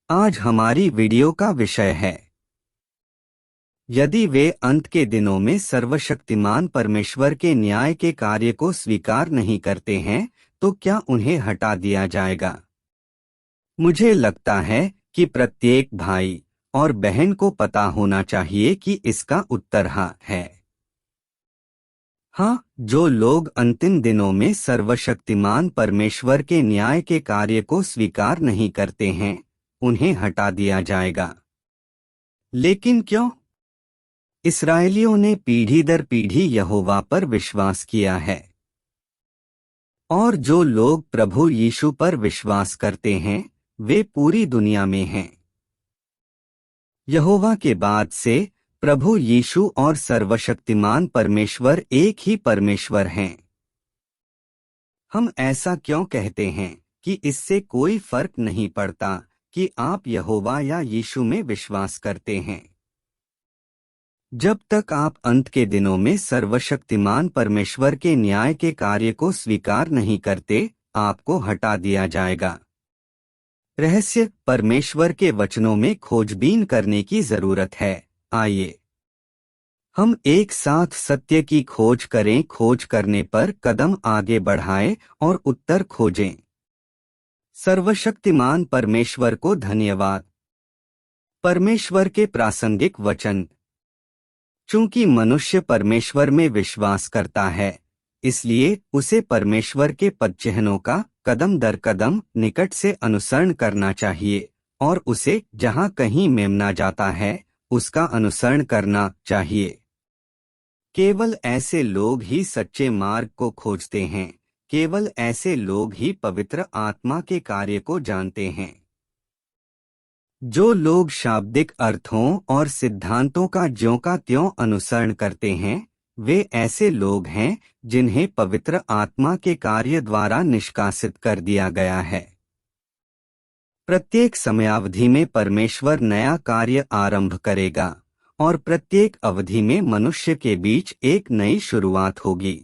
आज हमारी वीडियो का विषय है, यदि वे अंत के दिनों में सर्वशक्तिमान परमेश्वर के न्याय के कार्य को स्वीकार नहीं करते हैं तो क्या उन्हें हटा दिया जाएगा। मुझे लगता है कि प्रत्येक भाई और बहन को पता होना चाहिए कि इसका उत्तर हाँ है। हाँ, जो लोग अंतिम दिनों में सर्वशक्तिमान परमेश्वर के न्याय के कार्य को स्वीकार नहीं करते हैं उन्हें हटा दिया जाएगा। लेकिन क्यों? इस्राएलियों ने पीढ़ी दर पीढ़ी यहोवा पर विश्वास किया है, और जो लोग प्रभु यीशु पर विश्वास करते हैं वे पूरी दुनिया में हैं। यहोवा के बाद से प्रभु यीशु और सर्वशक्तिमान परमेश्वर एक ही परमेश्वर हैं। हम ऐसा क्यों कहते हैं कि इससे कोई फर्क नहीं पड़ता कि आप यहोवा या यीशु में विश्वास करते हैं। जब तक आप अंत के दिनों में सर्वशक्तिमान परमेश्वर के न्याय के कार्य को स्वीकार नहीं करते, आपको हटा दिया जाएगा। रहस्य परमेश्वर के वचनों में खोजबीन करने की जरूरत है। आइए हम एक साथ सत्य की खोज करें, खोज करने पर कदम आगे बढ़ाएं और उत्तर खोजें। सर्वशक्तिमान परमेश्वर को धन्यवाद। परमेश्वर के प्रासंगिक वचन। चूंकि मनुष्य परमेश्वर में विश्वास करता है, इसलिए उसे परमेश्वर के पदचिह्नों का कदम दर कदम निकट से अनुसरण करना चाहिए और उसे जहां कहीं मेमना जाता है उसका अनुसरण करना चाहिए। केवल ऐसे लोग ही सच्चे मार्ग को खोजते हैं, केवल ऐसे लोग ही पवित्र आत्मा के कार्य को जानते हैं। जो लोग शाब्दिक अर्थों और सिद्धांतों का ज्यों का त्यों अनुसरण करते हैं वे ऐसे लोग हैं जिन्हें पवित्र आत्मा के कार्य द्वारा निष्कासित कर दिया गया है। प्रत्येक समयावधि में परमेश्वर नया कार्य आरंभ करेगा और प्रत्येक अवधि में मनुष्य के बीच एक नई शुरुआत होगी।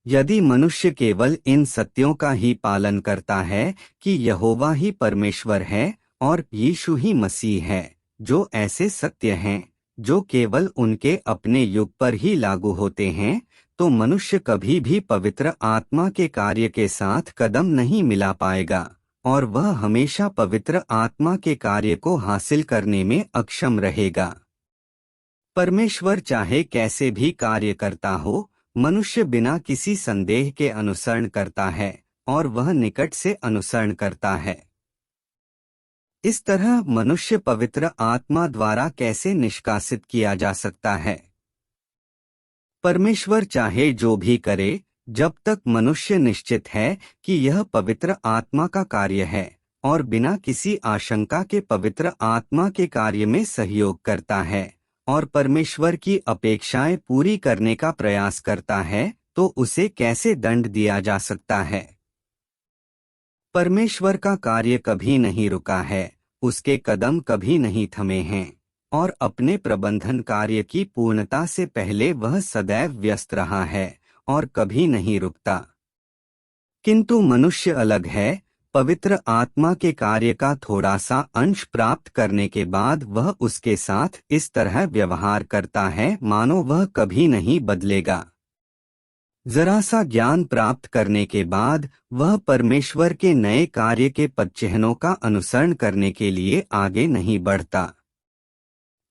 यदि मनुष्य केवल इन सत्यों का ही पालन करता है कि यहोवा ही परमेश्वर है और यीशु ही मसीह है, जो ऐसे सत्य हैं जो केवल उनके अपने युग पर ही लागू होते हैं, तो मनुष्य कभी भी पवित्र आत्मा के कार्य के साथ कदम नहीं मिला पाएगा और वह हमेशा पवित्र आत्मा के कार्य को हासिल करने में अक्षम रहेगा। परमेश्वर चाहे कैसे भी कार्य करता हो, मनुष्य बिना किसी संदेह के अनुसरण करता है और वह निकट से अनुसरण करता है। इस तरह मनुष्य पवित्र आत्मा द्वारा कैसे निष्कासित किया जा सकता है? परमेश्वर चाहे जो भी करे, जब तक मनुष्य निश्चित है कि यह पवित्र आत्मा का कार्य है और बिना किसी आशंका के पवित्र आत्मा के कार्य में सहयोग करता है और परमेश्वर की अपेक्षाएं पूरी करने का प्रयास करता है, तो उसे कैसे दंड दिया जा सकता है? परमेश्वर का कार्य कभी नहीं रुका है, उसके कदम कभी नहीं थमे हैं और अपने प्रबंधन कार्य की पूर्णता से पहले वह सदैव व्यस्त रहा है और कभी नहीं रुकता। किंतु मनुष्य अलग है। पवित्र आत्मा के कार्य का थोड़ा सा अंश प्राप्त करने के बाद वह उसके साथ इस तरह व्यवहार करता है मानो वह कभी नहीं बदलेगा। जरा सा ज्ञान प्राप्त करने के बाद वह परमेश्वर के नए कार्य के पदचिह्नों का अनुसरण करने के लिए आगे नहीं बढ़ता।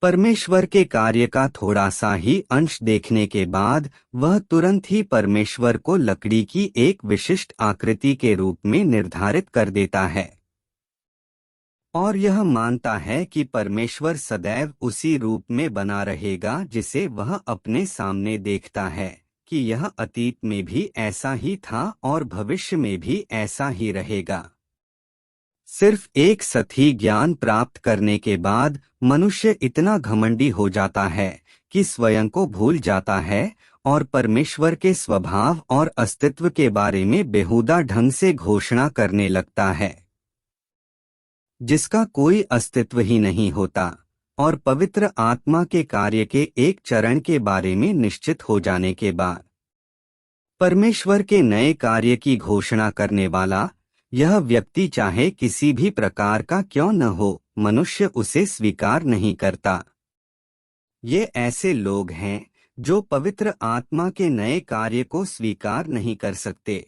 परमेश्वर के कार्य का थोड़ा सा ही अंश देखने के बाद वह तुरंत ही परमेश्वर को लकड़ी की एक विशिष्ट आकृति के रूप में निर्धारित कर देता है और यह मानता है कि परमेश्वर सदैव उसी रूप में बना रहेगा जिसे वह अपने सामने देखता है, कि यह अतीत में भी ऐसा ही था और भविष्य में भी ऐसा ही रहेगा। सिर्फ एक सही ज्ञान प्राप्त करने के बाद मनुष्य इतना घमंडी हो जाता है कि स्वयं को भूल जाता है और परमेश्वर के स्वभाव और अस्तित्व के बारे में बेहुदा ढंग से घोषणा करने लगता है, जिसका कोई अस्तित्व ही नहीं होता। और पवित्र आत्मा के कार्य के एक चरण के बारे में निश्चित हो जाने के बाद परमेश्वर के नए कार्य की घोषणा करने वाला यह व्यक्ति चाहे किसी भी प्रकार का क्यों न हो, मनुष्य उसे स्वीकार नहीं करता। ये ऐसे लोग हैं जो पवित्र आत्मा के नए कार्य को स्वीकार नहीं कर सकते।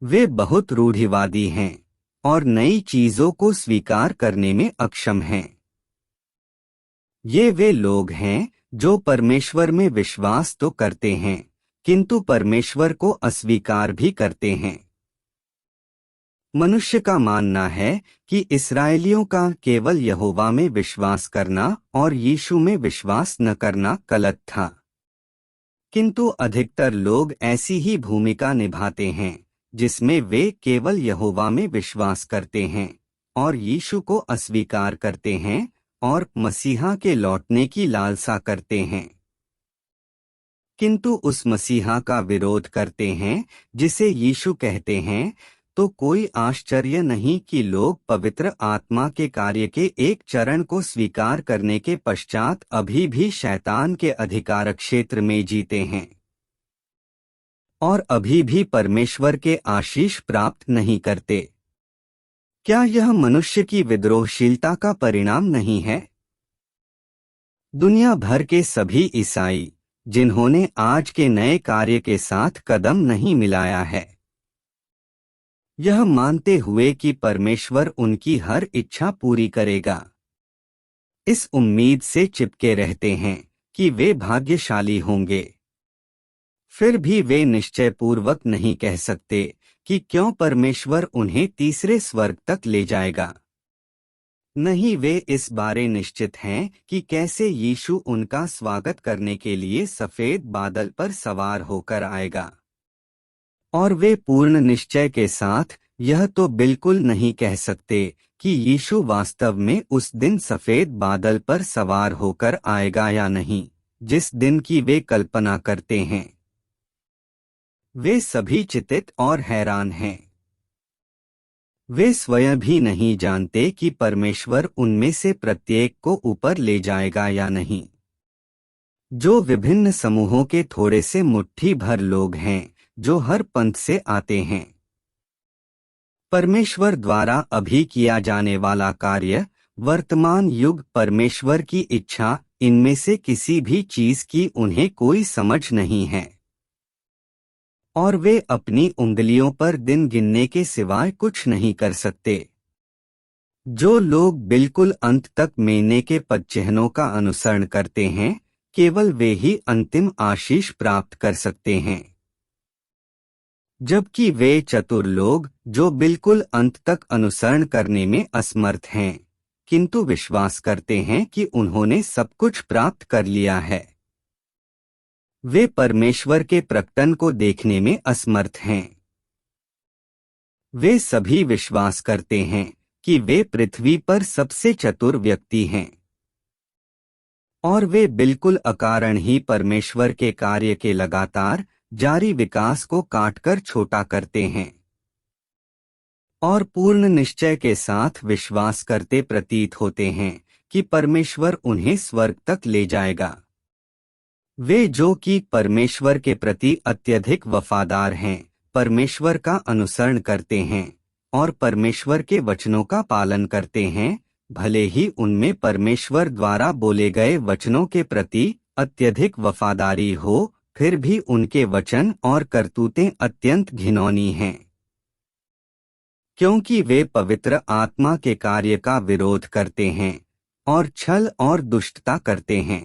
वे बहुत रूढ़िवादी हैं और नई चीजों को स्वीकार करने में अक्षम हैं। ये वे लोग हैं जो परमेश्वर में विश्वास तो करते हैं, किंतु परमेश्वर को अस्वीकार भी करते हैं। मनुष्य का मानना है कि इस्राएलियों का केवल यहोवा में विश्वास करना और यीशु में विश्वास न करना गलत था, किंतु अधिकतर लोग ऐसी ही भूमिका निभाते हैं जिसमें वे केवल यहोवा में विश्वास करते हैं और यीशु को अस्वीकार करते हैं और मसीहा के लौटने की लालसा करते हैं, किंतु उस मसीहा का विरोध करते हैं जिसे यीशु कहते हैं। तो कोई आश्चर्य नहीं कि लोग पवित्र आत्मा के कार्य के एक चरण को स्वीकार करने के पश्चात अभी भी शैतान के अधिकार क्षेत्र में जीते हैं और अभी भी परमेश्वर के आशीष प्राप्त नहीं करते। क्या यह मनुष्य की विद्रोहशीलता का परिणाम नहीं है? दुनिया भर के सभी ईसाई जिन्होंने आज के नए कार्य के साथ कदम नहीं मिलाया है, यह मानते हुए कि परमेश्वर उनकी हर इच्छा पूरी करेगा, इस उम्मीद से चिपके रहते हैं कि वे भाग्यशाली होंगे। फिर भी वे निश्चयपूर्वक नहीं कह सकते कि क्यों परमेश्वर उन्हें तीसरे स्वर्ग तक ले जाएगा। नहीं, वे इस बारे निश्चित हैं कि कैसे यीशु उनका स्वागत करने के लिए सफेद बादल पर सवार होकर आएगा, और वे पूर्ण निश्चय के साथ यह तो बिल्कुल नहीं कह सकते कि यीशु वास्तव में उस दिन सफेद बादल पर सवार होकर आएगा या नहीं, जिस दिन की वे कल्पना करते हैं। वे सभी चिंतित और हैरान हैं। वे स्वयं भी नहीं जानते कि परमेश्वर उनमें से प्रत्येक को ऊपर ले जाएगा या नहीं। जो विभिन्न समूहों के थोड़े से मुट्ठी भर लोग हैं जो हर पंथ से आते हैं। परमेश्वर द्वारा अभी किया जाने वाला कार्य, वर्तमान युग, परमेश्वर की इच्छा, इनमें से किसी भी चीज की उन्हें कोई समझ नहीं है और वे अपनी उंगलियों पर दिन गिनने के सिवाय कुछ नहीं कर सकते। जो लोग बिल्कुल अंत तक मेने के पदचिह्नों का अनुसरण करते हैं, केवल वे ही अंतिम आशीष प्राप्त कर सकते हैं, जबकि वे चतुर लोग जो बिल्कुल अंत तक अनुसरण करने में असमर्थ हैं, किंतु विश्वास करते हैं कि उन्होंने सब कुछ प्राप्त कर लिया है, वे परमेश्वर के प्रकटन को देखने में असमर्थ हैं। वे सभी विश्वास करते हैं कि वे पृथ्वी पर सबसे चतुर व्यक्ति हैं और वे बिल्कुल अकारण ही परमेश्वर के कार्य के लगातार जारी विकास को काटकर छोटा करते हैं और पूर्ण निश्चय के साथ विश्वास करते प्रतीत होते हैं कि परमेश्वर उन्हें स्वर्ग तक ले जाएगा। वे जो कि परमेश्वर के प्रति अत्यधिक वफादार हैं, परमेश्वर का अनुसरण करते हैं और परमेश्वर के वचनों का पालन करते हैं, भले ही उनमें परमेश्वर द्वारा बोले गए वचनों के प्रति अत्यधिक वफादारी हो, फिर भी उनके वचन और करतूतें अत्यंत घिनौनी हैं, क्योंकि वे पवित्र आत्मा के कार्य का विरोध करते हैं और छल और दुष्टता करते हैं।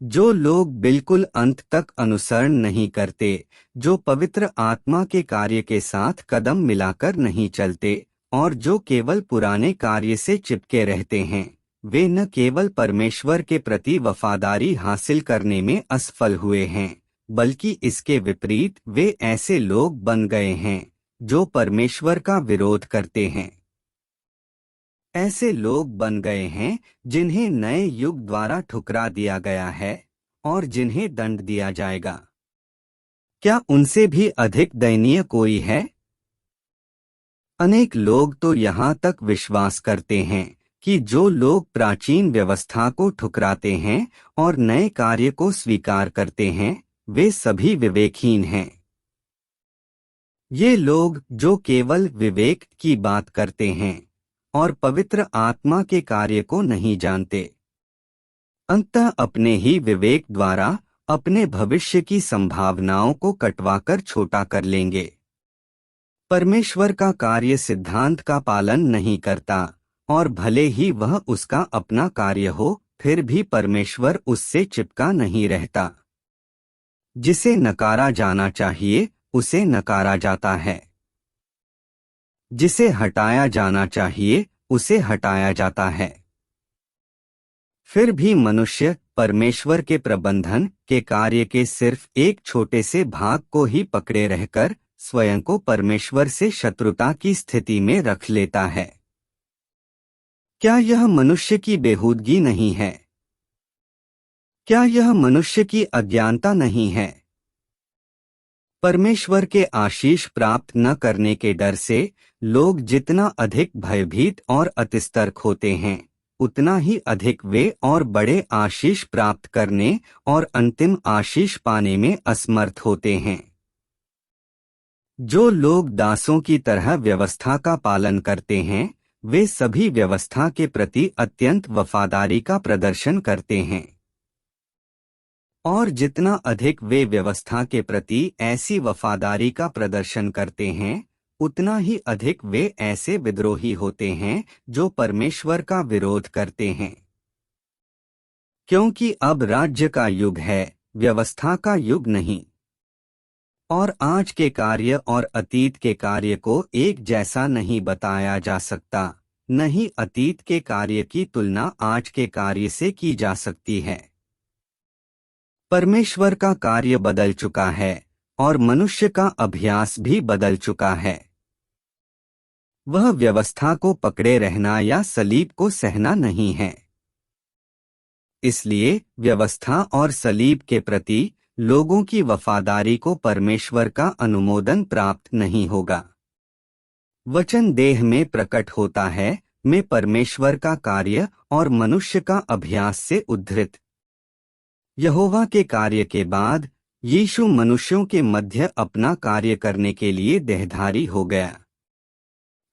जो लोग बिल्कुल अंत तक अनुसरण नहीं करते, जो पवित्र आत्मा के कार्य के साथ कदम मिलाकर नहीं चलते और जो केवल पुराने कार्य से चिपके रहते हैं, वे न केवल परमेश्वर के प्रति वफादारी हासिल करने में असफल हुए हैं, बल्कि इसके विपरीत वे ऐसे लोग बन गए हैं जो परमेश्वर का विरोध करते हैं। ऐसे लोग बन गए हैं जिन्हें नए युग द्वारा ठुकरा दिया गया है और जिन्हें दंड दिया जाएगा। क्या उनसे भी अधिक दयनीय कोई है? अनेक लोग तो यहाँ तक विश्वास करते हैं कि जो लोग प्राचीन व्यवस्था को ठुकराते हैं और नए कार्य को स्वीकार करते हैं, वे सभी विवेकहीन हैं। ये लोग जो केवल विवेक की बात करते हैं और पवित्र आत्मा के कार्य को नहीं जानते, अंततः अपने ही विवेक द्वारा अपने भविष्य की संभावनाओं को कटवाकर छोटा कर लेंगे। परमेश्वर का कार्य सिद्धांत का पालन नहीं करता, और भले ही वह उसका अपना कार्य हो, फिर भी परमेश्वर उससे चिपका नहीं रहता। जिसे नकारा जाना चाहिए उसे नकारा जाता है, जिसे हटाया जाना चाहिए उसे हटाया जाता है। फिर भी मनुष्य परमेश्वर के प्रबंधन के कार्य के सिर्फ एक छोटे से भाग को ही पकड़े रहकर स्वयं को परमेश्वर से शत्रुता की स्थिति में रख लेता है। क्या यह मनुष्य की बेहूदगी नहीं है? क्या यह मनुष्य की अज्ञानता नहीं है? परमेश्वर के आशीष प्राप्त न करने के डर से लोग जितना अधिक भयभीत और अतिस्तर्क होते हैं, उतना ही अधिक वे और बड़े आशीष प्राप्त करने और अंतिम आशीष पाने में असमर्थ होते हैं। जो लोग दासों की तरह व्यवस्था का पालन करते हैं, वे सभी व्यवस्था के प्रति अत्यंत वफादारी का प्रदर्शन करते हैं, और जितना अधिक वे व्यवस्था के प्रति ऐसी वफादारी का प्रदर्शन करते हैं, उतना ही अधिक वे ऐसे विद्रोही होते हैं जो परमेश्वर का विरोध करते हैं। क्योंकि अब राज्य का युग है, व्यवस्था का युग नहीं। और आज के कार्य और अतीत के कार्य को एक जैसा नहीं बताया जा सकता, न ही अतीत के कार्य की तुलना आज के कार्य से की जा सकती है। परमेश्वर का कार्य बदल चुका है और मनुष्य का अभ्यास भी बदल चुका है। वह व्यवस्था को पकड़े रहना या सलीब को सहना नहीं है। इसलिए व्यवस्था और सलीब के प्रति लोगों की वफादारी को परमेश्वर का अनुमोदन प्राप्त नहीं होगा। वचन देह में प्रकट होता है में परमेश्वर का कार्य और मनुष्य का अभ्यास से उद्धृत। यहोवा के कार्य के बाद यीशु मनुष्यों के मध्य अपना कार्य करने के लिए देहधारी हो गया।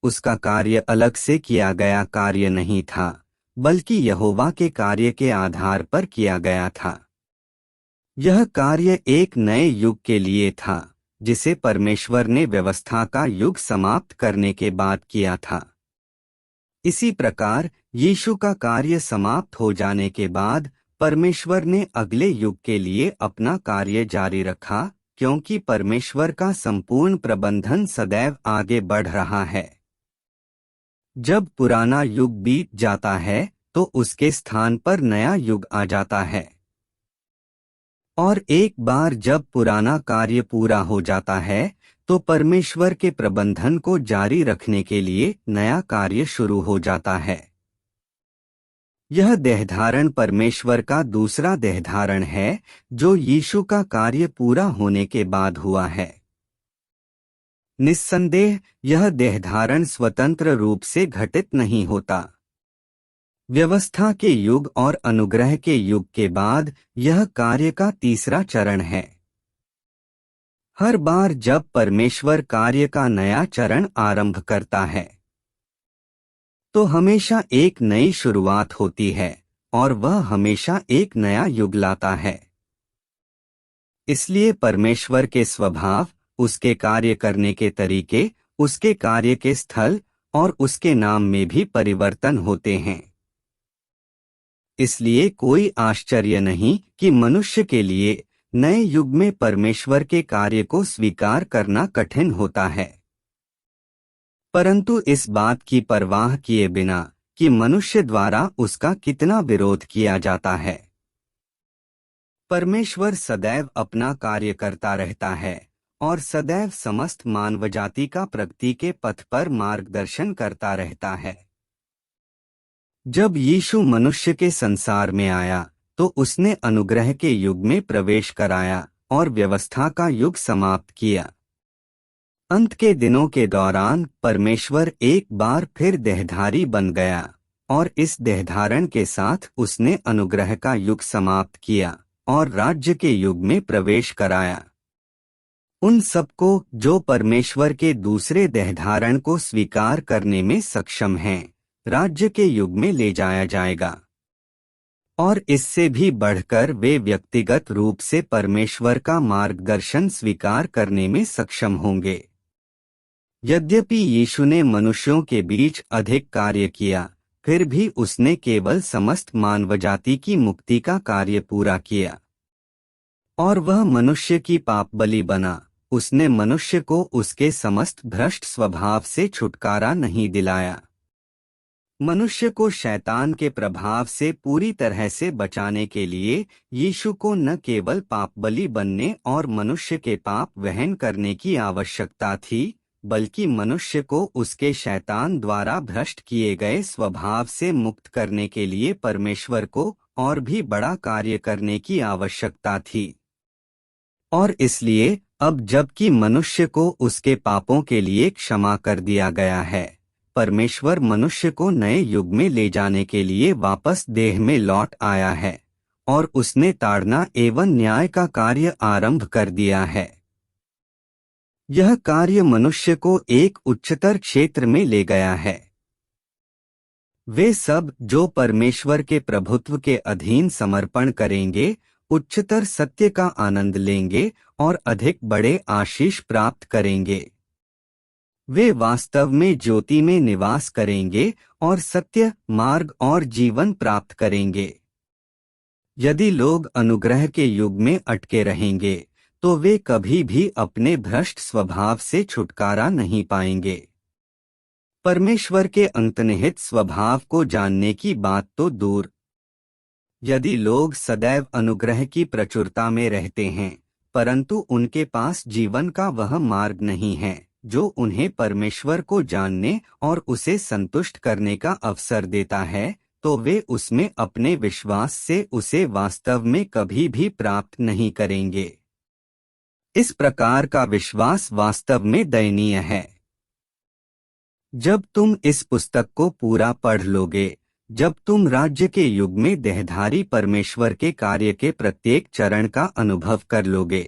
उसका कार्य अलग से किया गया कार्य नहीं था, बल्कि यहोवा के कार्य के आधार पर किया गया था। यह कार्य एक नए युग के लिए था, जिसे परमेश्वर ने व्यवस्था का युग समाप्त करने के बाद किया था। इसी प्रकार यीशु का कार्य समाप्त हो जाने के बाद परमेश्वर ने अगले युग के लिए अपना कार्य जारी रखा, क्योंकि परमेश्वर का संपूर्ण प्रबंधन सदैव आगे बढ़ रहा है। जब पुराना युग बीत जाता है तो उसके स्थान पर नया युग आ जाता है, और एक बार जब पुराना कार्य पूरा हो जाता है तो परमेश्वर के प्रबंधन को जारी रखने के लिए नया कार्य शुरू हो जाता है। यह देहधारण परमेश्वर का दूसरा देहधारण है, जो यीशु का कार्य पूरा होने के बाद हुआ है। निस्संदेह यह देहधारण स्वतंत्र रूप से घटित नहीं होता। व्यवस्था के युग और अनुग्रह के युग के बाद यह कार्य का तीसरा चरण है। हर बार जब परमेश्वर कार्य का नया चरण आरंभ करता है, तो हमेशा एक नई शुरुआत होती है, और वह हमेशा एक नया युग लाता है। इसलिए परमेश्वर के स्वभाव, उसके कार्य करने के तरीके, उसके कार्य के स्थल और उसके नाम में भी परिवर्तन होते हैं। इसलिए कोई आश्चर्य नहीं कि मनुष्य के लिए नए युग में परमेश्वर के कार्य को स्वीकार करना कठिन होता है। परंतु इस बात की परवाह किए बिना कि मनुष्य द्वारा उसका कितना विरोध किया जाता है, परमेश्वर सदैव अपना कार्य करता रहता है और सदैव समस्त मानवजाति का प्रगति के पथ पर मार्गदर्शन करता रहता है। जब यीशु मनुष्य के संसार में आया तो उसने अनुग्रह के युग में प्रवेश कराया और व्यवस्था का युग समाप्त किया। अंत के दिनों के दौरान परमेश्वर एक बार फिर देहधारी बन गया और इस देहधारण के साथ उसने अनुग्रह का युग समाप्त किया और राज्य के युग में प्रवेश कराया। उन सबको जो परमेश्वर के दूसरे देहधारण को स्वीकार करने में सक्षम हैं, राज्य के युग में ले जाया जाएगा। और इससे भी बढ़कर वे व्यक्तिगत रूप से परमेश्वर का मार्गदर्शन स्वीकार करने में सक्षम होंगे। यद्यपि यीशु ने मनुष्यों के बीच अधिक कार्य किया, फिर भी उसने केवल समस्त मानवजाति की मुक्ति का कार्य पूरा किया। और वह मनुष्य की पाप बलि बना। उसने मनुष्य को उसके समस्त भ्रष्ट स्वभाव से छुटकारा नहीं दिलाया। मनुष्य को शैतान के प्रभाव से पूरी तरह से बचाने के लिए यीशु को न केवल पाप बलि बनने और मनुष्य के पाप वहन करने की आवश्यकता थी, बल्कि मनुष्य को उसके शैतान द्वारा भ्रष्ट किए गए स्वभाव से मुक्त करने के लिए परमेश्वर को और भी बड़ा कार्य करने की आवश्यकता थी। और इसलिए अब जबकि मनुष्य को उसके पापों के लिए क्षमा कर दिया गया है, परमेश्वर मनुष्य को नए युग में ले जाने के लिए वापस देह में लौट आया है और उसने ताड़ना एवं न्याय का कार्य आरंभ कर दिया है। यह कार्य मनुष्य को एक उच्चतर क्षेत्र में ले गया है। वे सब जो परमेश्वर के प्रभुत्व के अधीन समर्पण करेंगे, उच्चतर सत्य का आनंद लेंगे और अधिक बड़े आशीष प्राप्त करेंगे। वे वास्तव में ज्योति में निवास करेंगे और सत्य, मार्ग और जीवन प्राप्त करेंगे। यदि लोग अनुग्रह के युग में अटके रहेंगे, तो वे कभी भी अपने भ्रष्ट स्वभाव से छुटकारा नहीं पाएंगे। परमेश्वर के अंतर्निहित स्वभाव को जानने की बात तो दूर, यदि लोग सदैव अनुग्रह की प्रचुरता में रहते हैं, परंतु उनके पास जीवन का वह मार्ग नहीं है जो उन्हें परमेश्वर को जानने और उसे संतुष्ट करने का अवसर देता है, तो वे उसमें अपने विश्वास से उसे वास्तव में कभी भी प्राप्त नहीं करेंगे। इस प्रकार का विश्वास वास्तव में दयनीय है। जब तुम इस पुस्तक को पूरा पढ़ लोगे, जब तुम राज्य के युग में देहधारी परमेश्वर के कार्य के प्रत्येक चरण का अनुभव कर लोगे,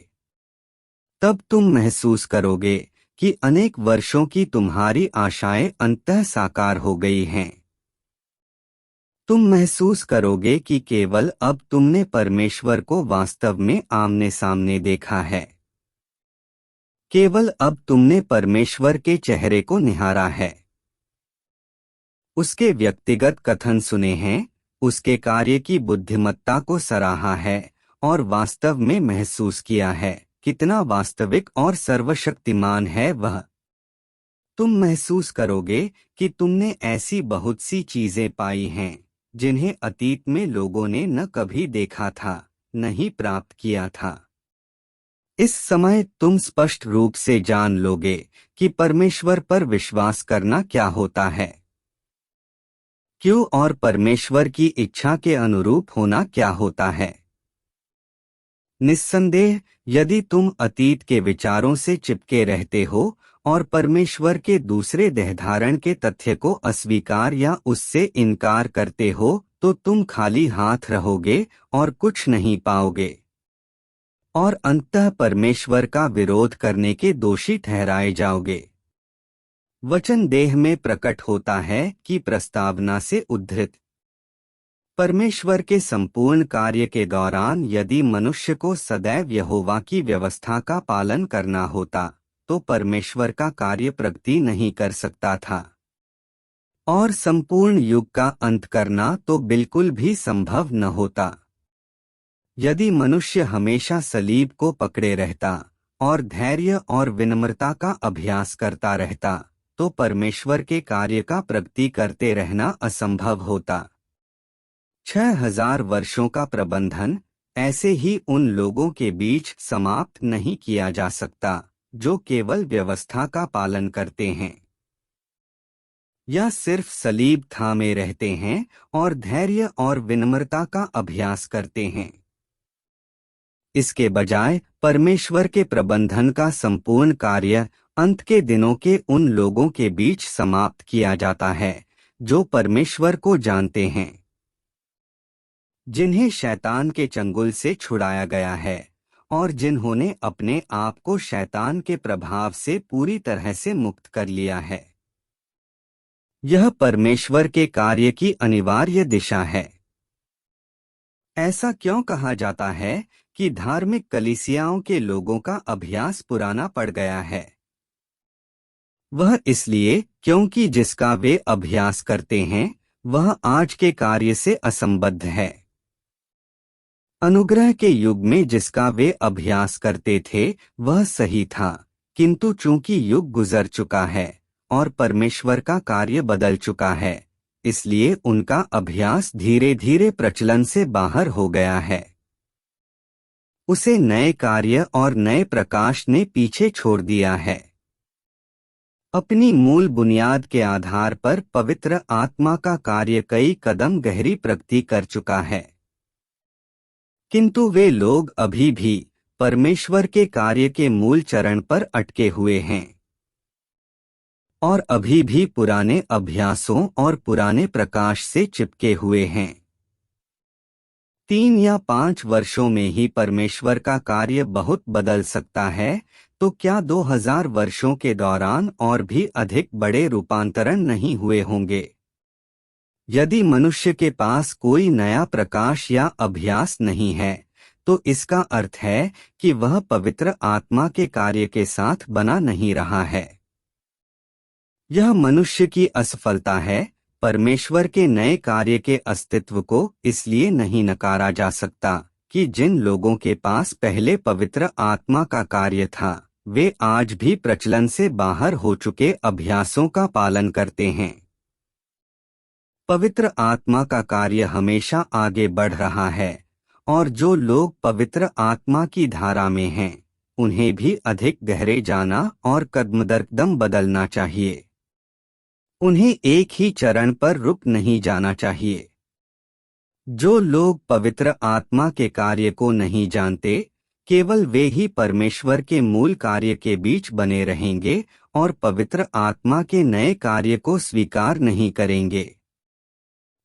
तब तुम महसूस करोगे कि अनेक वर्षों की तुम्हारी आशाएं अंततः साकार हो गई हैं। तुम महसूस करोगे कि केवल अब तुमने परमेश्वर को वास्तव में आमने सामने देखा है। केवल अब तुमने परमेश्वर के चेहरे को निहारा है, उसके व्यक्तिगत कथन सुने हैं, उसके कार्य की बुद्धिमत्ता को सराहा है और वास्तव में महसूस किया है कितना वास्तविक और सर्वशक्तिमान है वह। तुम महसूस करोगे कि तुमने ऐसी बहुत सी चीजें पाई हैं जिन्हें अतीत में लोगों ने न कभी देखा था, न ही प्राप्त किया था। इस समय तुम स्पष्ट रूप से जान लोगे कि परमेश्वर पर विश्वास करना क्या होता है, क्यों, और परमेश्वर की इच्छा के अनुरूप होना क्या होता है। निस्संदेह, यदि तुम अतीत के विचारों से चिपके रहते हो और परमेश्वर के दूसरे देहधारण के तथ्य को अस्वीकार या उससे इनकार करते हो, तो तुम खाली हाथ रहोगे और कुछ नहीं पाओगे और अंततः परमेश्वर का विरोध करने के दोषी ठहराए जाओगे। वचन देह में प्रकट होता है कि प्रस्तावना से उद्धृत परमेश्वर के संपूर्ण कार्य के दौरान यदि मनुष्य को सदैव यहोवा की व्यवस्था का पालन करना होता, तो परमेश्वर का कार्य प्रगति नहीं कर सकता था और संपूर्ण युग का अंत करना तो बिल्कुल भी संभव न होता। यदि मनुष्य हमेशा सलीब को पकड़े रहता और धैर्य और विनम्रता का अभ्यास करता रहता, तो परमेश्वर के कार्य का प्रगति करते रहना असंभव होता। 6000 वर्षों का प्रबंधन ऐसे ही उन लोगों के बीच समाप्त नहीं किया जा सकता जो केवल व्यवस्था का पालन करते हैं या सिर्फ सलीब थामे रहते हैं और धैर्य और विनम्रता का अभ्यास करते हैं। इसके बजाय परमेश्वर के प्रबंधन का संपूर्ण कार्य अंत के दिनों के उन लोगों के बीच समाप्त किया जाता है जो परमेश्वर को जानते हैं, जिन्हें शैतान के चंगुल से छुड़ाया गया है और जिन्होंने अपने आप को शैतान के प्रभाव से पूरी तरह से मुक्त कर लिया है। यह परमेश्वर के कार्य की अनिवार्य दिशा है। ऐसा क्यों कहा जाता है कि धार्मिक कलीसियाओं के लोगों का अभ्यास पुराना पड़ गया है? वह इसलिए क्योंकि जिसका वे अभ्यास करते हैं वह आज के कार्य से असंबद्ध है। अनुग्रह के युग में जिसका वे अभ्यास करते थे वह सही था, किंतु चूंकि युग गुजर चुका है और परमेश्वर का कार्य बदल चुका है, इसलिए उनका अभ्यास धीरे धीरे प्रचलन से बाहर हो गया है। उसे नए कार्य और नए प्रकाश ने पीछे छोड़ दिया है। अपनी मूल बुनियाद के आधार पर पवित्र आत्मा का कार्य कई कदम गहरी प्रगति कर चुका है, किंतु वे लोग अभी भी परमेश्वर के कार्य के मूल चरण पर अटके हुए हैं और अभी भी पुराने अभ्यासों और पुराने प्रकाश से चिपके हुए हैं। 3 या 5 वर्षों में ही परमेश्वर का कार्य बहुत बदल सकता है, तो क्या 2000 वर्षों के दौरान और भी अधिक बड़े रूपांतरण नहीं हुए होंगे? यदि मनुष्य के पास कोई नया प्रकाश या अभ्यास नहीं है, तो इसका अर्थ है कि वह पवित्र आत्मा के कार्य के साथ बना नहीं रहा है। यह मनुष्य की असफलता है। परमेश्वर के नए कार्य के अस्तित्व को इसलिए नहीं नकारा जा सकता कि जिन लोगों के पास पहले पवित्र आत्मा का कार्य था, वे आज भी प्रचलन से बाहर हो चुके अभ्यासों का पालन करते हैं। पवित्र आत्मा का कार्य हमेशा आगे बढ़ रहा है और जो लोग पवित्र आत्मा की धारा में हैं, उन्हें भी अधिक गहरे जाना और कदम दर कदम बदलना चाहिए। उन्हें एक ही चरण पर रुक नहीं जाना चाहिए। जो लोग पवित्र आत्मा के कार्य को नहीं जानते, केवल वे ही परमेश्वर के मूल कार्य के बीच बने रहेंगे और पवित्र आत्मा के नए कार्य को स्वीकार नहीं करेंगे।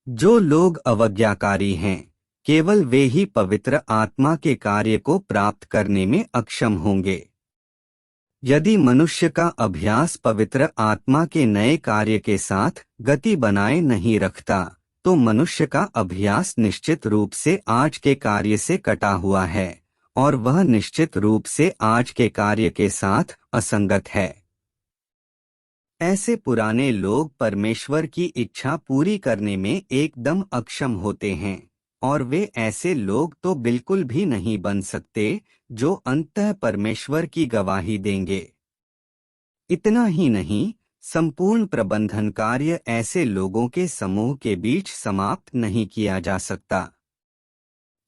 जो लोग अवज्ञाकारी हैं, केवल वे ही पवित्र आत्मा के कार्य को प्राप्त करने में अक्षम होंगे। यदि मनुष्य का अभ्यास पवित्र आत्मा के नए कार्य के साथ गति बनाए नहीं रखता, तो मनुष्य का अभ्यास निश्चित रूप से आज के कार्य से कटा हुआ है और वह निश्चित रूप से आज के कार्य के साथ असंगत है। ऐसे पुराने लोग परमेश्वर की इच्छा पूरी करने में एकदम अक्षम होते हैं और वे ऐसे लोग तो बिल्कुल भी नहीं बन सकते जो अंततः परमेश्वर की गवाही देंगे। इतना ही नहीं, संपूर्ण प्रबंधन कार्य ऐसे लोगों के समूह के बीच समाप्त नहीं किया जा सकता,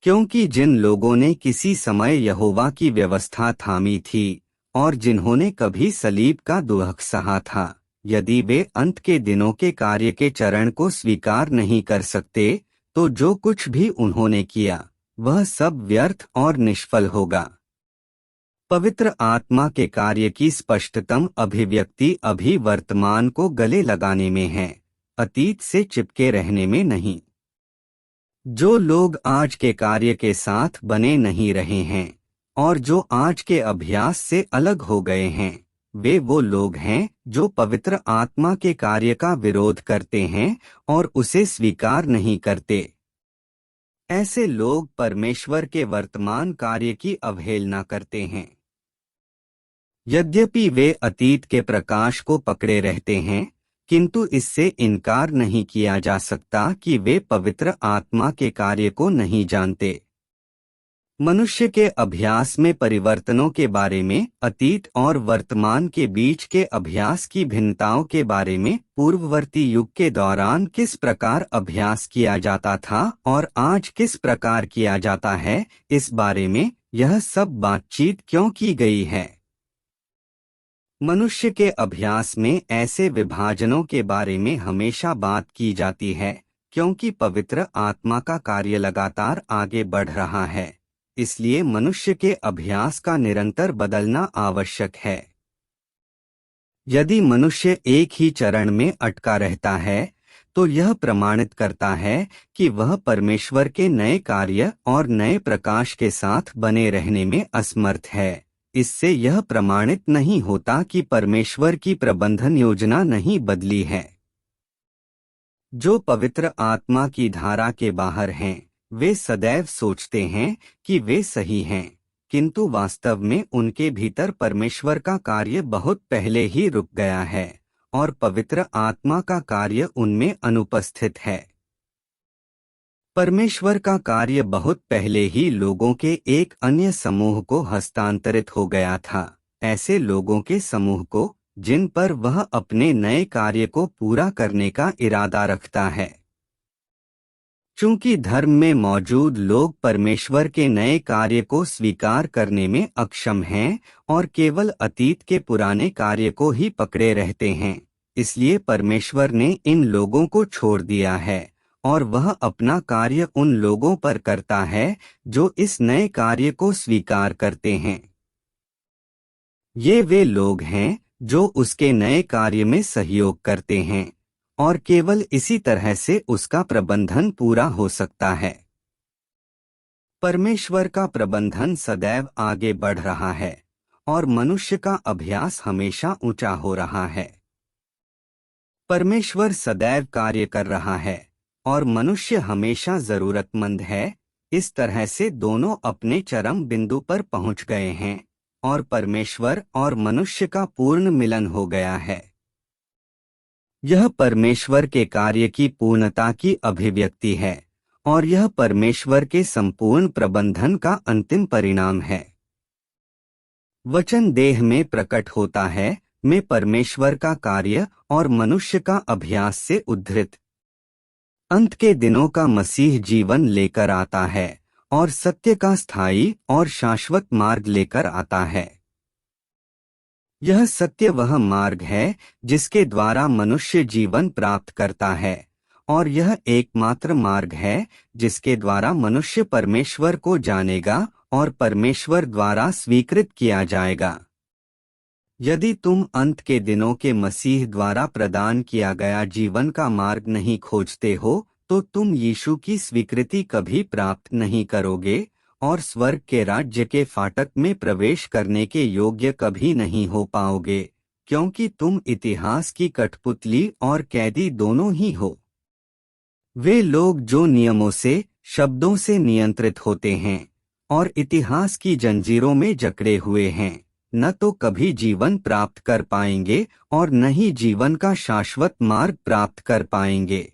क्योंकि जिन लोगों ने किसी समय यहोवा की व्यवस्था थामी थी और जिन्होंने कभी सलीब का दुख सहा था, यदि वे अंत के दिनों के कार्य के चरण को स्वीकार नहीं कर सकते, तो जो कुछ भी उन्होंने किया वह सब व्यर्थ और निष्फल होगा। पवित्र आत्मा के कार्य की स्पष्टतम अभिव्यक्ति अभी वर्तमान को गले लगाने में है, अतीत से चिपके रहने में नहीं। जो लोग आज के कार्य के साथ बने नहीं रहे हैं और जो आज के अभ्यास से अलग हो गए हैं, वे वो लोग हैं जो पवित्र आत्मा के कार्य का विरोध करते हैं और उसे स्वीकार नहीं करते। ऐसे लोग परमेश्वर के वर्तमान कार्य की अवहेलना करते हैं। यद्यपि वे अतीत के प्रकाश को पकड़े रहते हैं, किंतु इससे इनकार नहीं किया जा सकता कि वे पवित्र आत्मा के कार्य को नहीं जानते। मनुष्य के अभ्यास में परिवर्तनों के बारे में, अतीत और वर्तमान के बीच के अभ्यास की भिन्नताओं के बारे में, पूर्ववर्ती युग के दौरान किस प्रकार अभ्यास किया जाता था और आज किस प्रकार किया जाता है, इस बारे में यह सब बातचीत क्यों की गई है। मनुष्य के अभ्यास में ऐसे विभाजनों के बारे में हमेशा बात की जाती है, क्योंकि पवित्र आत्मा का कार्य लगातार आगे बढ़ रहा है। इसलिए मनुष्य के अभ्यास का निरंतर बदलना आवश्यक है। यदि मनुष्य एक ही चरण में अटका रहता है, तो यह प्रमाणित करता है कि वह परमेश्वर के नए कार्य और नए प्रकाश के साथ बने रहने में असमर्थ है। इससे यह प्रमाणित नहीं होता कि परमेश्वर की प्रबंधन योजना नहीं बदली है। जो पवित्र आत्मा की धारा के बाहर हैं, वे सदैव सोचते हैं कि वे सही हैं, किंतु वास्तव में उनके भीतर परमेश्वर का कार्य बहुत पहले ही रुक गया है और पवित्र आत्मा का कार्य उनमें अनुपस्थित है। परमेश्वर का कार्य बहुत पहले ही लोगों के एक अन्य समूह को हस्तांतरित हो गया था, ऐसे लोगों के समूह को जिन पर वह अपने नए कार्य को पूरा करने का इरादा रखता है। चूंकि धर्म में मौजूद लोग परमेश्वर के नए कार्य को स्वीकार करने में अक्षम हैं और केवल अतीत के पुराने कार्य को ही पकड़े रहते हैं, इसलिए परमेश्वर ने इन लोगों को छोड़ दिया है और वह अपना कार्य उन लोगों पर करता है जो इस नए कार्य को स्वीकार करते हैं। ये वे लोग हैं जो उसके नए कार्य में सहयोग करते हैं और केवल इसी तरह से उसका प्रबंधन पूरा हो सकता है। परमेश्वर का प्रबंधन सदैव आगे बढ़ रहा है और मनुष्य का अभ्यास हमेशा ऊंचा हो रहा है। परमेश्वर सदैव कार्य कर रहा है और मनुष्य हमेशा जरूरतमंद है। इस तरह से दोनों अपने चरम बिंदु पर पहुंच गए हैं और परमेश्वर और मनुष्य का पूर्ण मिलन हो गया है। यह परमेश्वर के कार्य की पूर्णता की अभिव्यक्ति है और यह परमेश्वर के संपूर्ण प्रबंधन का अंतिम परिणाम है। वचन देह में प्रकट होता है में परमेश्वर का कार्य और मनुष्य का अभ्यास से उद्धृत अंत के दिनों का मसीह जीवन लेकर आता है और सत्य का स्थायी और शाश्वत मार्ग लेकर आता है। यह सत्य वह मार्ग है जिसके द्वारा मनुष्य जीवन प्राप्त करता है और यह एकमात्र मार्ग है जिसके द्वारा मनुष्य परमेश्वर को जानेगा और परमेश्वर द्वारा स्वीकृत किया जाएगा। यदि तुम अंत के दिनों के मसीह द्वारा प्रदान किया गया जीवन का मार्ग नहीं खोजते हो तो तुम यीशु की स्वीकृति कभी प्राप्त नहीं करोगे और स्वर्ग के राज्य के फाटक में प्रवेश करने के योग्य कभी नहीं हो पाओगे, क्योंकि तुम इतिहास की कठपुतली और कैदी दोनों ही हो। वे लोग जो नियमों से, शब्दों से नियंत्रित होते हैं और इतिहास की जंजीरों में जकड़े हुए हैं, न तो कभी जीवन प्राप्त कर पाएंगे और न ही जीवन का शाश्वत मार्ग प्राप्त कर पाएंगे।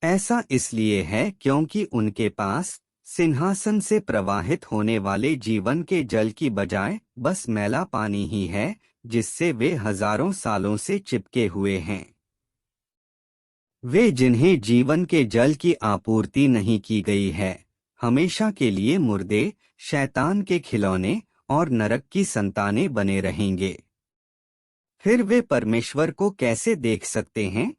ऐसा इसलिए है क्योंकि उनके पास सिंहासन से प्रवाहित होने वाले जीवन के जल की बजाय बस मैला पानी ही है, जिससे वे हजारों सालों से चिपके हुए हैं। वे जिन्हें जीवन के जल की आपूर्ति नहीं की गई है, हमेशा के लिए मुर्दे, शैतान के खिलौने और नरक की संतानें बने रहेंगे। फिर वे परमेश्वर को कैसे देख सकते हैं?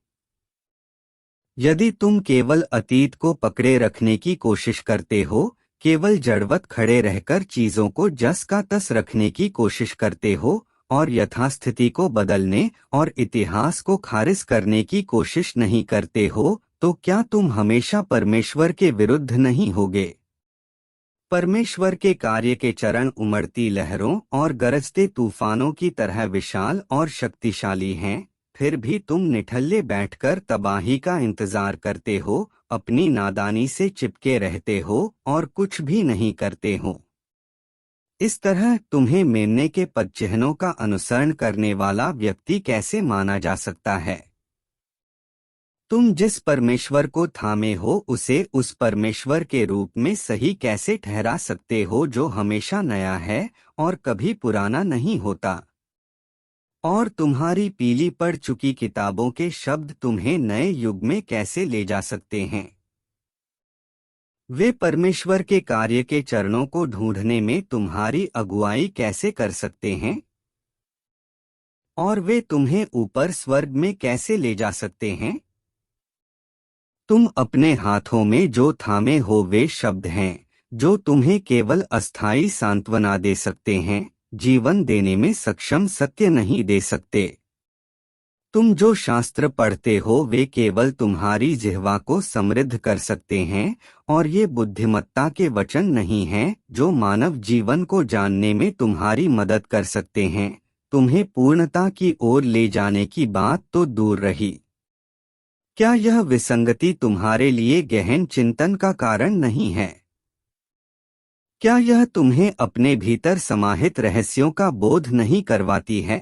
यदि तुम केवल अतीत को पकड़े रखने की कोशिश करते हो, केवल जड़वत खड़े रहकर चीजों को जस का तस रखने की कोशिश करते हो और यथास्थिति को बदलने और इतिहास को खारिज करने की कोशिश नहीं करते हो, तो क्या तुम हमेशा परमेश्वर के विरुद्ध नहीं होगे? परमेश्वर के कार्य के चरण उमड़ती लहरों और गरजते तूफानों की तरह विशाल और शक्तिशाली हैं, फिर भी तुम निठल्ले बैठकर तबाही का इंतजार करते हो, अपनी नादानी से चिपके रहते हो और कुछ भी नहीं करते हो। इस तरह तुम्हें मेमने के पदचिह्नों का अनुसरण करने वाला व्यक्ति कैसे माना जा सकता है? तुम जिस परमेश्वर को थामे हो उसे उस परमेश्वर के रूप में सही कैसे ठहरा सकते हो जो हमेशा नया है और कभी पुराना नहीं होता? और तुम्हारी पीली पड़ चुकी किताबों के शब्द तुम्हें नए युग में कैसे ले जा सकते हैं? वे परमेश्वर के कार्य के चरणों को ढूंढने में तुम्हारी अगुवाई कैसे कर सकते हैं? और वे तुम्हें ऊपर स्वर्ग में कैसे ले जा सकते हैं? तुम अपने हाथों में जो थामे हो वे शब्द हैं जो तुम्हें केवल अस्थायी सांत्वना दे सकते हैं, जीवन देने में सक्षम सत्य नहीं दे सकते। तुम जो शास्त्र पढ़ते हो वे केवल तुम्हारी जिह्वा को समृद्ध कर सकते हैं, और ये बुद्धिमत्ता के वचन नहीं हैं जो मानव जीवन को जानने में तुम्हारी मदद कर सकते हैं। तुम्हें पूर्णता की ओर ले जाने की बात तो दूर रही। क्या यह विसंगति तुम्हारे लिए गहन चिंतन का कारण नहीं है? क्या यह तुम्हें अपने भीतर समाहित रहस्यों का बोध नहीं करवाती है?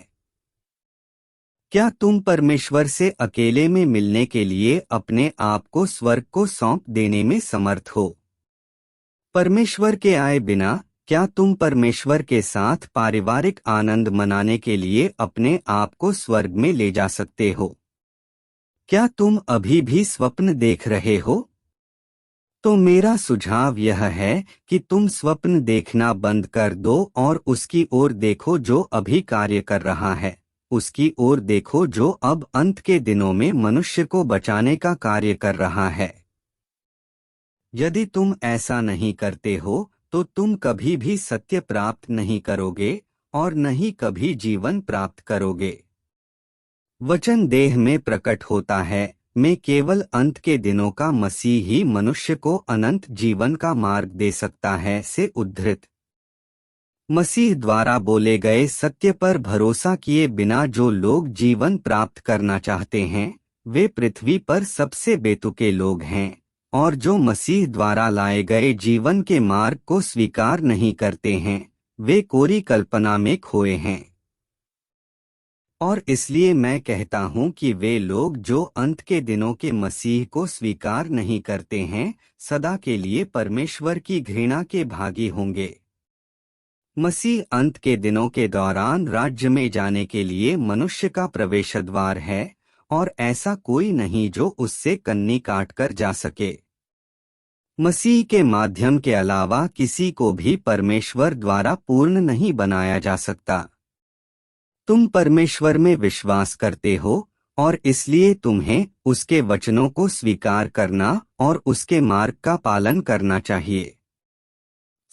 क्या तुम परमेश्वर से अकेले में मिलने के लिए अपने आप को स्वर्ग को सौंप देने में समर्थ हो? परमेश्वर के आए बिना क्या तुम परमेश्वर के साथ पारिवारिक आनंद मनाने के लिए अपने आप को स्वर्ग में ले जा सकते हो? क्या तुम अभी भी स्वप्न देख रहे हो? तो मेरा सुझाव यह है कि तुम स्वप्न देखना बंद कर दो और उसकी ओर देखो जो अभी कार्य कर रहा है। उसकी ओर देखो जो अब अंत के दिनों में मनुष्य को बचाने का कार्य कर रहा है। यदि तुम ऐसा नहीं करते हो तो तुम कभी भी सत्य प्राप्त नहीं करोगे और न ही कभी जीवन प्राप्त करोगे। वचन देह में प्रकट होता है, मैं केवल अंत के दिनों का मसीह ही मनुष्य को अनंत जीवन का मार्ग दे सकता है से उद्धृत। मसीह द्वारा बोले गए सत्य पर भरोसा किए बिना जो लोग जीवन प्राप्त करना चाहते हैं वे पृथ्वी पर सबसे बेतुके लोग हैं, और जो मसीह द्वारा लाए गए जीवन के मार्ग को स्वीकार नहीं करते हैं वे कोरी कल्पना में खोए हैं। और इसलिए मैं कहता हूं कि वे लोग जो अंत के दिनों के मसीह को स्वीकार नहीं करते हैं सदा के लिए परमेश्वर की घृणा के भागी होंगे। मसीह अंत के दिनों के दौरान राज्य में जाने के लिए मनुष्य का प्रवेश द्वार है, और ऐसा कोई नहीं जो उससे कन्नी काट कर जा सके। मसीह के माध्यम के अलावा किसी को भी परमेश्वर द्वारा पूर्ण नहीं बनाया जा सकता। तुम परमेश्वर में विश्वास करते हो और इसलिए तुम्हें उसके वचनों को स्वीकार करना और उसके मार्ग का पालन करना चाहिए।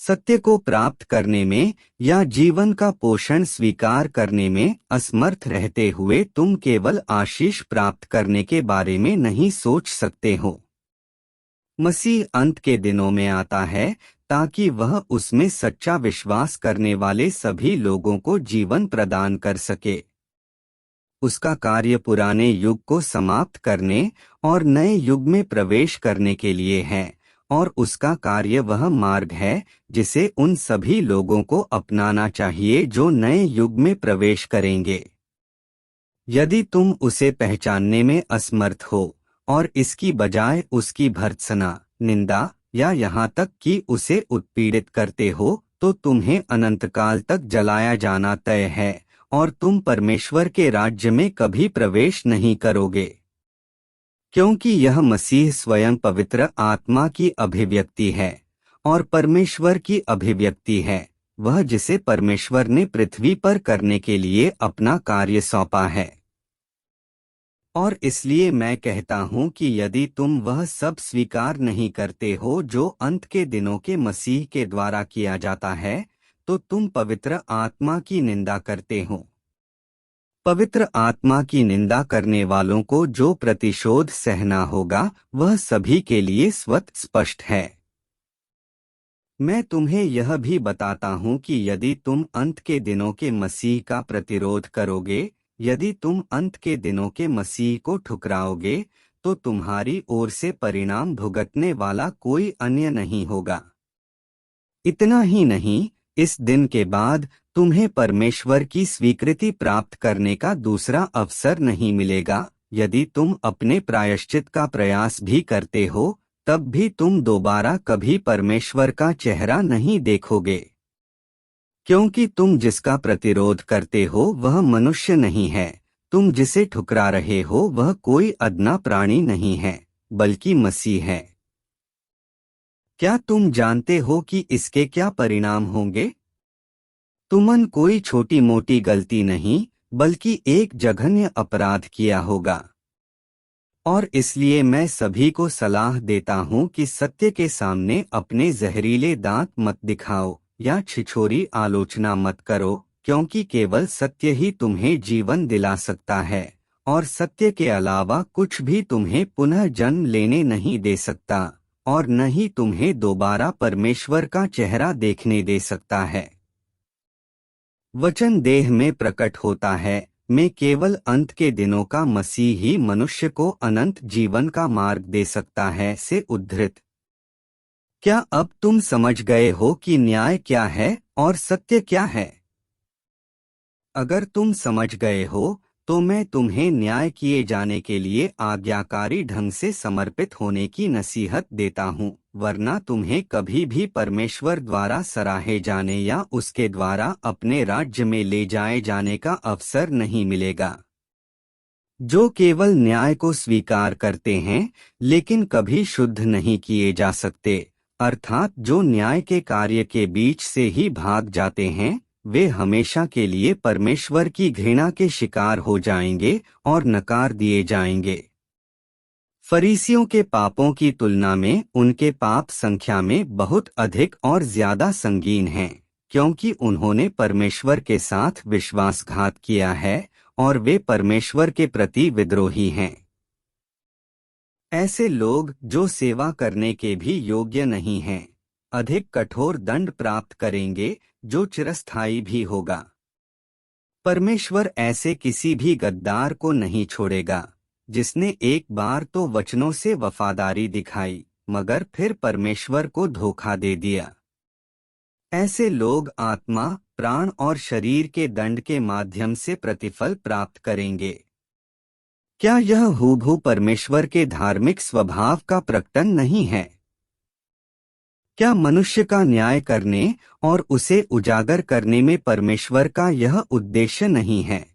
सत्य को प्राप्त करने में या जीवन का पोषण स्वीकार करने में असमर्थ रहते हुए तुम केवल आशीष प्राप्त करने के बारे में नहीं सोच सकते हो। मसीह अंत के दिनों में आता है ताकि वह उसमें सच्चा विश्वास करने वाले सभी लोगों को जीवन प्रदान कर सके। उसका कार्य पुराने युग को समाप्त करने और नए युग में प्रवेश करने के लिए है, और उसका कार्य वह मार्ग है जिसे उन सभी लोगों को अपनाना चाहिए जो नए युग में प्रवेश करेंगे। यदि तुम उसे पहचानने में असमर्थ हो और इसकी बजाय उसकी भर्त्सना, निंदा या यहाँ तक कि उसे उत्पीड़ित करते हो तो तुम्हें अनंतकाल तक जलाया जाना तय है और तुम परमेश्वर के राज्य में कभी प्रवेश नहीं करोगे, क्योंकि यह मसीह स्वयं पवित्र आत्मा की अभिव्यक्ति है और परमेश्वर की अभिव्यक्ति है, वह जिसे परमेश्वर ने पृथ्वी पर करने के लिए अपना कार्य सौंपा है। और इसलिए मैं कहता हूं कि यदि तुम वह सब स्वीकार नहीं करते हो जो अंत के दिनों के मसीह के द्वारा किया जाता है तो तुम पवित्र आत्मा की निंदा करते हो। पवित्र आत्मा की निंदा करने वालों को जो प्रतिशोध सहना होगा वह सभी के लिए स्वतः स्पष्ट है। मैं तुम्हें यह भी बताता हूं कि यदि तुम अंत के दिनों के मसीह का प्रतिरोध करोगे, यदि तुम अंत के दिनों के मसीह को ठुकराओगे, तो तुम्हारी ओर से परिणाम भुगतने वाला कोई अन्य नहीं होगा। इतना ही नहीं, इस दिन के बाद तुम्हें परमेश्वर की स्वीकृति प्राप्त करने का दूसरा अवसर नहीं मिलेगा। यदि तुम अपने प्रायश्चित का प्रयास भी करते हो, तब भी तुम दोबारा कभी परमेश्वर का चेहरा नहीं देखोगे, क्योंकि तुम जिसका प्रतिरोध करते हो वह मनुष्य नहीं है, तुम जिसे ठुकरा रहे हो वह कोई अदना प्राणी नहीं है, बल्कि मसीह है। क्या तुम जानते हो कि इसके क्या परिणाम होंगे? तुमन कोई छोटी मोटी गलती नहीं, बल्कि एक जघन्य अपराध किया होगा। और इसलिए मैं सभी को सलाह देता हूं कि सत्य के सामने अपने जहरीले दांत मत दिखाओ या छिछोरी आलोचना मत करो, क्योंकि केवल सत्य ही तुम्हें जीवन दिला सकता है और सत्य के अलावा कुछ भी तुम्हें पुनः जन्म लेने नहीं दे सकता और न ही तुम्हें दोबारा परमेश्वर का चेहरा देखने दे सकता है। वचन देह में प्रकट होता है, मैं केवल अंत के दिनों का मसीह ही मनुष्य को अनंत जीवन का मार्ग दे सकता है से उद्धृत। क्या अब तुम समझ गए हो कि न्याय क्या है और सत्य क्या है? अगर तुम समझ गए हो तो मैं तुम्हें न्याय किए जाने के लिए आज्ञाकारी ढंग से समर्पित होने की नसीहत देता हूँ, वरना तुम्हें कभी भी परमेश्वर द्वारा सराहे जाने या उसके द्वारा अपने राज्य में ले जाए जाने का अवसर नहीं मिलेगा। जो केवल न्याय को स्वीकार करते हैं लेकिन कभी शुद्ध नहीं किए जा सकते, अर्थात जो न्याय के कार्य के बीच से ही भाग जाते हैं, वे हमेशा के लिए परमेश्वर की घृणा के शिकार हो जाएंगे और नकार दिए जाएंगे। फरीसियों के पापों की तुलना में उनके पाप संख्या में बहुत अधिक और ज्यादा संगीन हैं, क्योंकि उन्होंने परमेश्वर के साथ विश्वासघात किया है और वे परमेश्वर के प्रति विद्रोही हैं। ऐसे लोग जो सेवा करने के भी योग्य नहीं हैं, अधिक कठोर दंड प्राप्त करेंगे जो चिरस्थायी भी होगा। परमेश्वर ऐसे किसी भी गद्दार को नहीं छोड़ेगा जिसने एक बार तो वचनों से वफादारी दिखाई मगर फिर परमेश्वर को धोखा दे दिया। ऐसे लोग आत्मा, प्राण और शरीर के दंड के माध्यम से प्रतिफल प्राप्त करेंगे। क्या यह हूबहू परमेश्वर के धार्मिक स्वभाव का प्रकटन नहीं है? क्या मनुष्य का न्याय करने और उसे उजागर करने में परमेश्वर का यह उद्देश्य नहीं है?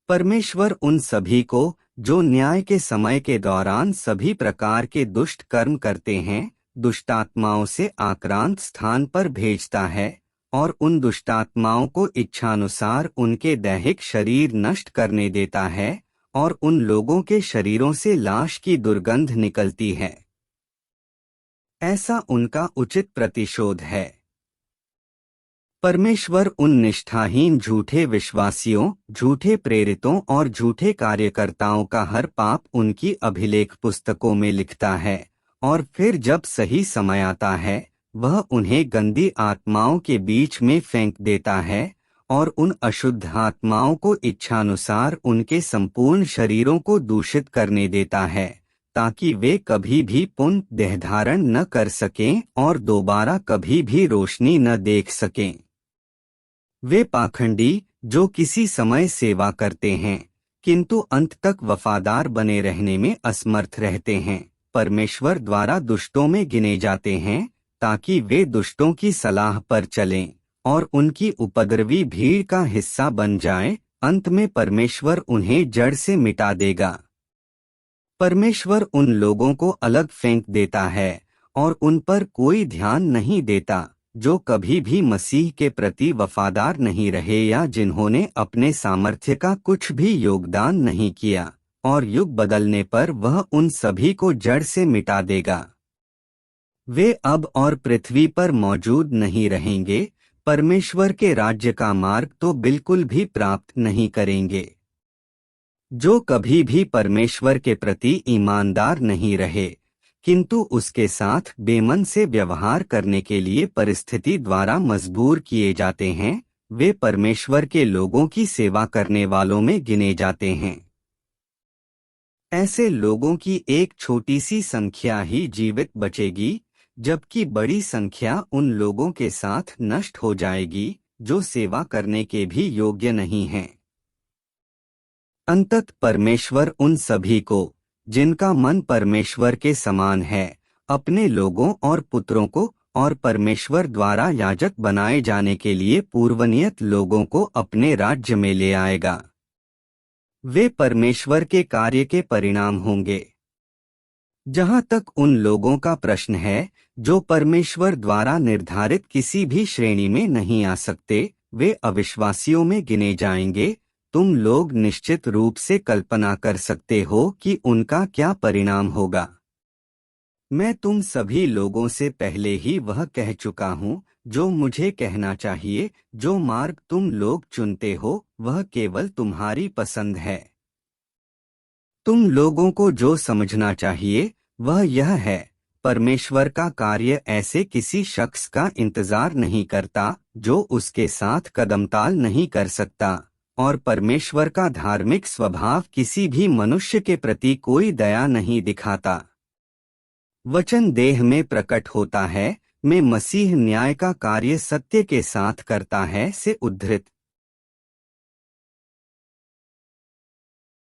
परमेश्वर उन सभी को जो न्याय के समय के दौरान सभी प्रकार के दुष्ट कर्म करते हैं, दुष्टात्माओं से आक्रांत स्थान पर भेजता है और उन दुष्टात्माओं को इच्छानुसार उनके दैहिक शरीर नष्ट करने देता है और उन लोगों के शरीरों से लाश की दुर्गंध निकलती है। ऐसा उनका उचित प्रतिशोध है। परमेश्वर उन निष्ठाहीन झूठे विश्वासियों, झूठे प्रेरितों और झूठे कार्यकर्ताओं का हर पाप उनकी अभिलेख पुस्तकों में लिखता है और फिर जब सही समय आता है वह उन्हें गंदी आत्माओं के बीच में फेंक देता है और उन अशुद्ध आत्माओं को इच्छानुसार उनके संपूर्ण शरीरों को दूषित करने देता है ताकि वे कभी भी पुनः देह धारण न कर सकें और दोबारा कभी भी रोशनी न देख सकें। वे पाखंडी जो किसी समय सेवा करते हैं किंतु अंत तक वफादार बने रहने में असमर्थ रहते हैं, परमेश्वर द्वारा दुष्टों में गिने जाते हैं ताकि वे दुष्टों की सलाह पर चलें और उनकी उपद्रवी भीड़ का हिस्सा बन जाएं। अंत में परमेश्वर उन्हें जड़ से मिटा देगा। परमेश्वर उन लोगों को अलग फेंक देता है और उन पर कोई ध्यान नहीं देता जो कभी भी मसीह के प्रति वफादार नहीं रहे या जिन्होंने अपने सामर्थ्य का कुछ भी योगदान नहीं किया, और युग बदलने पर वह उन सभी को जड़ से मिटा देगा। वे अब और पृथ्वी पर मौजूद नहीं रहेंगे, परमेश्वर के राज्य का मार्ग तो बिल्कुल भी प्राप्त नहीं करेंगे। जो कभी भी परमेश्वर के प्रति ईमानदार नहीं रहे किंतु उसके साथ बेमन से व्यवहार करने के लिए परिस्थिति द्वारा मजबूर किए जाते हैं, वे परमेश्वर के लोगों की सेवा करने वालों में गिने जाते हैं। ऐसे लोगों की एक छोटी सी संख्या ही जीवित बचेगी, जबकि बड़ी संख्या उन लोगों के साथ नष्ट हो जाएगी जो सेवा करने के भी योग्य नहीं हैं। अंतत परमेश्वर उन सभी को जिनका मन परमेश्वर के समान है, अपने लोगों और पुत्रों को और परमेश्वर द्वारा याजक बनाए जाने के लिए पूर्वनियत लोगों को अपने राज्य में ले आएगा। वे परमेश्वर के कार्य के परिणाम होंगे। जहां तक उन लोगों का प्रश्न है जो परमेश्वर द्वारा निर्धारित किसी भी श्रेणी में नहीं आ सकते, वे अविश्वासियों में गिने जाएंगे। तुम लोग निश्चित रूप से कल्पना कर सकते हो कि उनका क्या परिणाम होगा। मैं तुम सभी लोगों से पहले ही वह कह चुका हूँ जो मुझे कहना चाहिए। जो मार्ग तुम लोग चुनते हो वह केवल तुम्हारी पसंद है, तुम लोगों को जो समझना चाहिए वह यह है, परमेश्वर का कार्य ऐसे किसी शख्स का इंतजार नहीं करता जो उसके साथ कदमताल नहीं कर सकता, और परमेश्वर का धार्मिक स्वभाव किसी भी मनुष्य के प्रति कोई दया नहीं दिखाता। वचन देह में प्रकट होता है, में मसीह न्याय का कार्य सत्य के साथ करता है से उद्धृत।